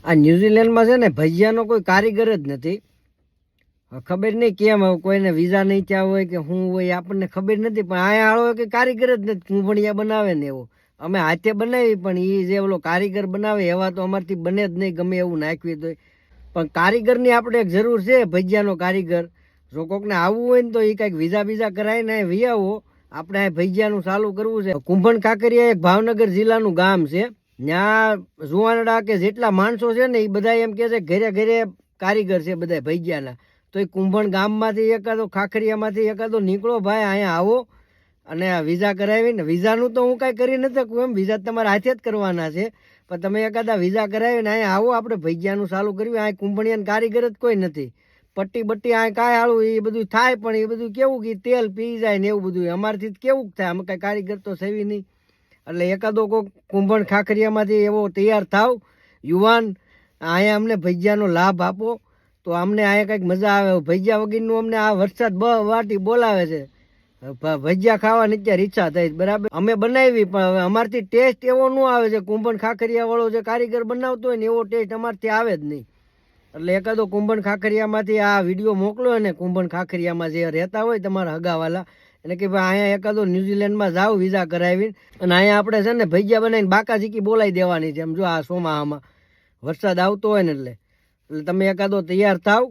આ ન્યુઝીલેન્ડમાં છે ને ભજીયાનો કોઈ કારીગર જ નથી. ખબર નહીં કેમ, કોઈને વિઝા નહીં ત્યાં હોય કે શું હોય આપણને ખબર નથી, પણ અહીંયા આળો કે કારીગર જ નથી. કુંભણિયા બનાવે ને એવો અમે હાથે બનાવી, પણ એ જે ઓલો કારીગર બનાવે એવા તો અમારથી બને જ નહીં, ગમે એવું નાખવી તો. પણ કારીગરની આપણે એક જરૂર છે, ભજીયાનો કારીગર. જો કોકને આવવું હોય ને તો એ કાંઈક વિઝા બીઝા કરાવીને વી આવો. આપણે આ ભજીયાનું ચાલુ કરવું છે. કુંભણ કાંકરિયા એક ભાવનગર જિલ્લાનું ગામ છે. ત્યાં જુવાનડા કે જેટલા માણસો છે ને એ બધા એમ કે છે ઘરે ઘરે કારીગર છે બધા ભજીયાના. તો એ કુંભણ ગામમાંથી એકાદો ખાખરિયામાંથી એકાદો નીકળો ભાઈ, અહીંયા આવો અને આ વિઝા કરાવીને. વિઝાનું તો હું કાંઈ કરી નથી શકું, એમ વિઝા તમારા હાથે જ કરવાના છે. પણ તમે એકાદા વિઝા કરાવીને અહીંયા આવો, આપણે ભજીયાનું ચાલુ કર્યું. અહીંયા કુંભણિયાનું કારીગર જ કોઈ નથી. પટ્ટી બટ્ટી આ કાંઈ હાળું એ બધું થાય, પણ એ બધું કેવું કે તેલ પી જાય ને એવું બધું અમારથી કેવું થાય, અમે કાંઈ કારીગર તો સેવી નહીં. એટલે એકાદો કોઈ કુંભણ ખાખરિયામાંથી એવો તૈયાર થાવ યુવાન, અહીંયા અમને ભજીયાનો લાભ આપો તો અમને અહીંયા કંઈક મજા આવે. ભજીયા વગરનું અમને આ વરસાદ વાટી બોલાવે છે, ભજીયા ખાવાની અત્યારે ઈચ્છા થઈ. બરાબર અમે બનાવી, પણ હવે અમારથી ટેસ્ટ એવો ન આવે છે. કુંભણ ખાખરિયા વાળો જે કારીગર બનાવતો હોય ને એવો ટેસ્ટ અમારથી આવે જ નહીં. એટલે એકાદો કુંભણ ખાખરિયામાંથી આ વિડીયો મોકલો અને કુંભણ ખાખરિયામાં જે રહેતા હોય તમારા હગાવાલા એટલે કે ભાઈ અહીંયા એકાદો ન્યુઝીલેન્ડમાં જાઓ વિઝા કરાવીને, અને અહીંયા આપણે છે ને ભજીયા બનાવીને બાકા ચીકી બોલાવી દેવાની છે. એમ જો આ ચોમાસામાં વરસાદ આવતો હોય ને એટલે તમે એકાદો તૈયાર થાવ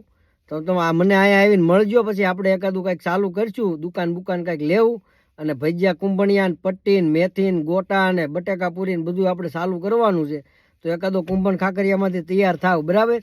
તો તમે મને અહીંયા આવીને મળજો. પછી આપણે એકાદું કંઈક ચાલુ કરીશું, દુકાન કંઈક લેવું અને ભજીયા કુંભણિયા પટ્ટી મેથી ગોટા અને બટેકા પૂરી બધું આપણે ચાલુ કરવાનું છે. તો એકાદો કુંભણ ખાખરિયામાંથી તૈયાર થાવ. બરાબર.